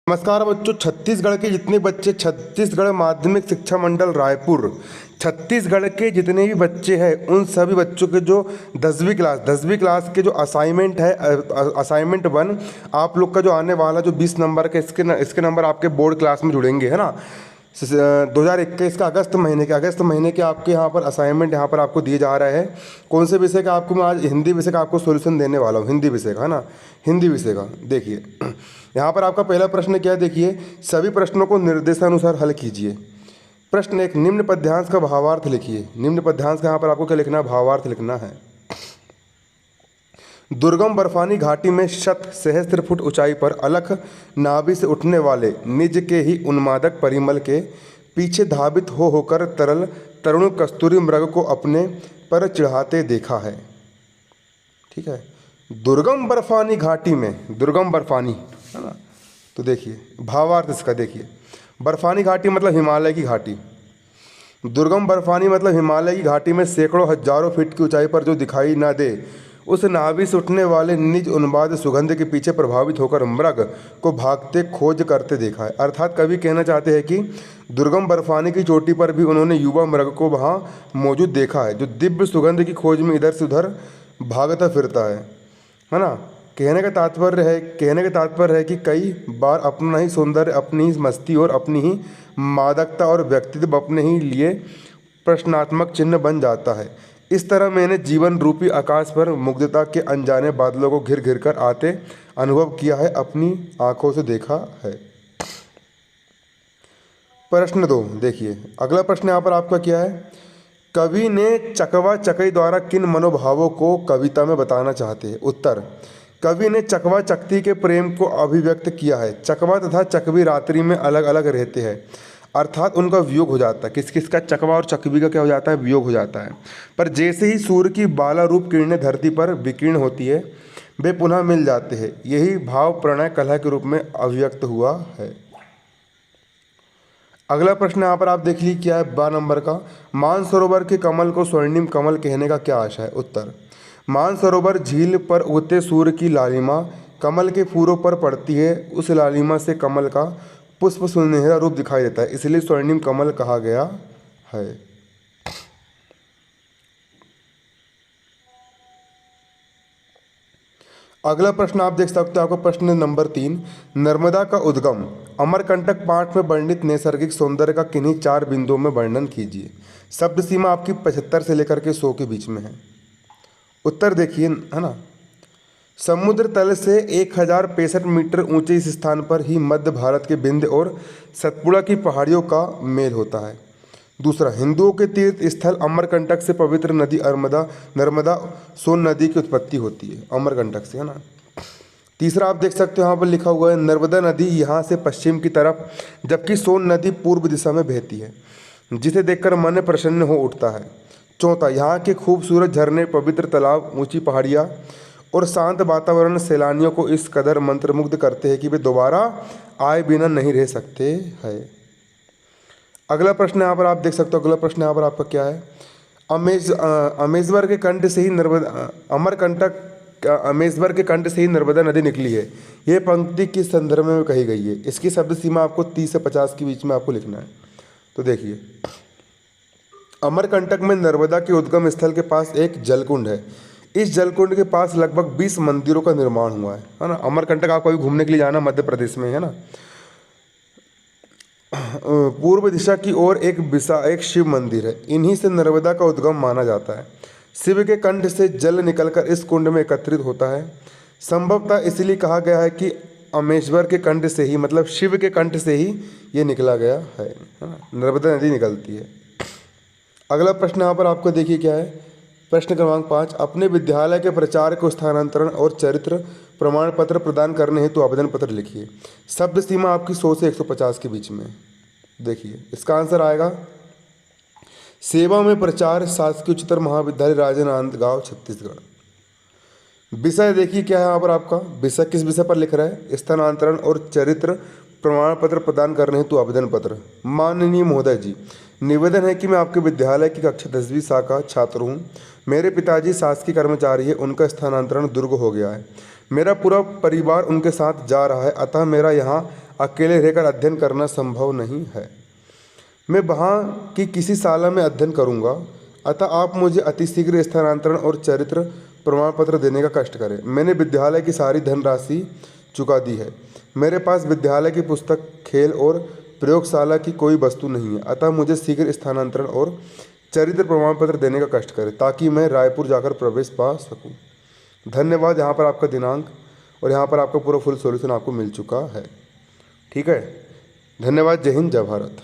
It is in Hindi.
नमस्कार बच्चों। छत्तीसगढ़ के जितने बच्चे छत्तीसगढ़ माध्यमिक शिक्षा मंडल रायपुर छत्तीसगढ़ के जितने भी बच्चे हैं उन सभी बच्चों के जो 10वीं क्लास के जो असाइनमेंट है असाइनमेंट 1 आप लोग का जो आने वाला जो 20 नंबर का इसके नंबर आपके बोर्ड क्लास में जुड़ेंगे, है ना। 2021 का अगस्त महीने के आपके यहाँ पर असाइनमेंट यहाँ पर आपको दिए जा रहे हैं। कौन से विषय का आपको मैं आज हिंदी विषय का आपको सॉल्यूशन देने वाला हूँ। हिंदी विषय का, है ना। हिंदी विषय का देखिए यहाँ पर आपका पहला प्रश्न क्या है, देखिए सभी प्रश्नों को निर्देशानुसार हल कीजिए। प्रश्न 1, निम्न पद्यांश का भावार्थ लिखिए। निम्न पद्यांश का यहाँ पर आपको क्या लिखना है, भावार्थ लिखना है। दुर्गम बर्फानी घाटी में शत सहस्त्र फुट ऊंचाई पर अलख नाभि से उठने वाले निज के ही उन्मादक परिमल के पीछे धावित हो होकर तरल तरुण कस्तूरी मृग को अपने पर चढ़ाते देखा है। ठीक है, दुर्गम बर्फानी घाटी में, दुर्गम बर्फानी, है ना। तो देखिए भावार्थ इसका, देखिए बर्फानी घाटी मतलब हिमालय की घाटी, दुर्गम बर्फानी मतलब हिमालय की घाटी में सैकड़ों हजारों फीट की ऊंचाई पर जो दिखाई ना दे उस नाभि से उठने वाले निज उन्माद सुगंध के पीछे प्रभावित होकर मृग को भागते खोज करते देखा है। अर्थात कवि कहना चाहते हैं कि दुर्गम बर्फानी की चोटी पर भी उन्होंने युवा मृग को वहाँ मौजूद देखा है, जो दिव्य सुगंध की खोज में इधर से उधर भागता फिरता है ना। कहने का तात्पर्य है कि कई बार अपना ही सौंदर्य, अपनी ही मस्ती और अपनी ही मादकता और व्यक्तित्व अपने ही लिए प्रश्नात्मक चिन्ह बन जाता है। इस तरह मैंने जीवन रूपी आकाश पर मुग्धता के अनजाने बादलों को घिर घिर कर आते अनुभव किया है, अपनी आंखों से देखा है। प्रश्न 2 देखिए, अगला प्रश्न यहाँ पर आपका क्या है, कवि ने चकवा चकई द्वारा किन मनोभावों को कविता में बताना चाहते हैं। उत्तर, कवि ने चकवा चकती के प्रेम को अभिव्यक्त किया है। चकवा तथा चकवी रात्रि में अलग अलग रहते हैं, अर्थात उनका वियोग हो जाता है। किस किस का, चकवा और चकवी का क्या हो जाता है, वियोग हो जाता है। पर जैसे ही सूर्य की बाला रूप किरणें धरती पर विकीर्ण होती है वे पुनः मिल जाते हैं। यही भाव प्रणय कलह के रूप में अभिव्यक्त हुआ है। अगला प्रश्न यहाँ पर आप देख लीजिए क्या है, 12 नंबर का, मानसरोवर के कमल को स्वर्णिम कमल कहने का क्या आशय है। उत्तर, मानसरोवर झील पर उगते सूर्य की लालिमा कमल के फूलों पर पड़ती है। उस लालिमा से कमल का पुष्प सुनहरा रूप दिखाई देता है, इसलिए स्वर्णिम कमल कहा गया है। अगला प्रश्न आप देख सकते हो, आपका प्रश्न नंबर 3, नर्मदा का उद्गम अमरकंटक पाठ में वर्णित नैसर्गिक सौंदर्य का किन्हीं 4 बिंदुओं में वर्णन कीजिए। शब्द सीमा आपकी 75 से लेकर के 100 के बीच में है। उत्तर देखिए, है ना, समुद्र तल से 1065 मीटर ऊंचे इस स्थान पर ही मध्य भारत के विंध्य और सतपुड़ा की पहाड़ियों का मेल होता है। दूसरा, हिंदुओं के तीर्थ स्थल अमरकंटक से पवित्र नदी नर्मदा सोन नदी की उत्पत्ति होती है, अमरकंटक से, है ना। तीसरा आप देख सकते हो यहाँ पर लिखा हुआ है, नर्मदा नदी यहाँ से पश्चिम की तरफ जबकि सोन नदी पूर्व दिशा में बहती है, जिसे देखकर मन प्रसन्न हो उठता है। चौथा, यहाँ के खूबसूरत झरने, पवित्र तालाब, ऊंची पहाड़ियाँ और शांत वातावरण सैलानियों को इस कदर मंत्रमुग्ध करते हैं कि वे दोबारा आए बिना नहीं रह सकते हैं। अगला प्रश्न यहाँ पर आप देख सकते हो, अगला प्रश्न यहाँ पर आपका क्या है, अमेजवर के कंठ से ही नर्मदा अमेजवर के कंठ से ही नर्मदा नदी निकली है। यह पंक्ति किस संदर्भ में कही गई है। इसकी शब्द सीमा आपको 30 से 50 के बीच में आपको लिखना है। तो देखिए, अमरकंटक में नर्मदा के उद्गम स्थल के पास एक जलकुंड है। इस जलकुंड के पास लगभग 20 मंदिरों का निर्माण हुआ है ना। अमरकंटक आपको अभी घूमने के लिए जाना, मध्य प्रदेश में, है ना। पूर्व दिशा की ओर एक शिव मंदिर है। इन्हीं से नर्मदा का उद्गम माना जाता है। शिव के कंठ से जल निकलकर इस कुंड में एकत्रित होता है। संभवतः इसलिए कहा गया है कि अमेश्वर के कंठ से ही, मतलब शिव के कंठ से ही ये निकला गया है ना, नर्मदा नदी निकलती है। अगला प्रश्न यहाँ पर आपको देखिए क्या है, प्रश्न क्रमांक 5, अपने विद्यालय के प्राचार्य को स्थानांतरण और चरित्र प्रमाण पत्र प्रदान करने हेतु आवेदन पत्र लिखिए। शब्द सीमा आपकी 100 से 150 के बीच में। देखिए इसका आंसर आएगा, सेवा में प्रचार, शासकीय उच्चतर महाविद्यालय राजनांदगांव छत्तीसगढ़। विषय देखिए क्या है यहाँ पर आपका, विषय किस विषय पर लिख रहा है, स्थानांतरण और चरित्र प्रमाण पत्र प्रदान करने हेतु आवेदन पत्र। माननीय महोदय जी, निवेदन है कि मैं आपके विद्यालय की कक्षा 10वीं शाखा छात्र हूँ। मेरे पिताजी शासकीय कर्मचारी है, उनका स्थानांतरण दुर्ग हो गया है। मेरा पूरा परिवार उनके साथ जा रहा है, अतः मेरा यहाँ अकेले रहकर अध्ययन करना संभव नहीं है। मैं वहाँ की किसी शाला में अध्ययन करूँगा, अतः आप मुझे अतिशीघ्र स्थानांतरण और चरित्र प्रमाण पत्र देने का कष्ट करें। मैंने विद्यालय की सारी धनराशि चुका दी है। मेरे पास विद्यालय की पुस्तक, खेल और प्रयोगशाला की कोई वस्तु नहीं है, अतः मुझे शीघ्र स्थानांतरण और चरित्र प्रमाण पत्र देने का कष्ट करें ताकि मैं रायपुर जाकर प्रवेश पा सकूं। धन्यवाद। यहाँ पर आपका दिनांक और यहाँ पर आपका पूरा फुल सॉल्यूशन आपको मिल चुका है। ठीक है, धन्यवाद। जय हिंद, जय भारत।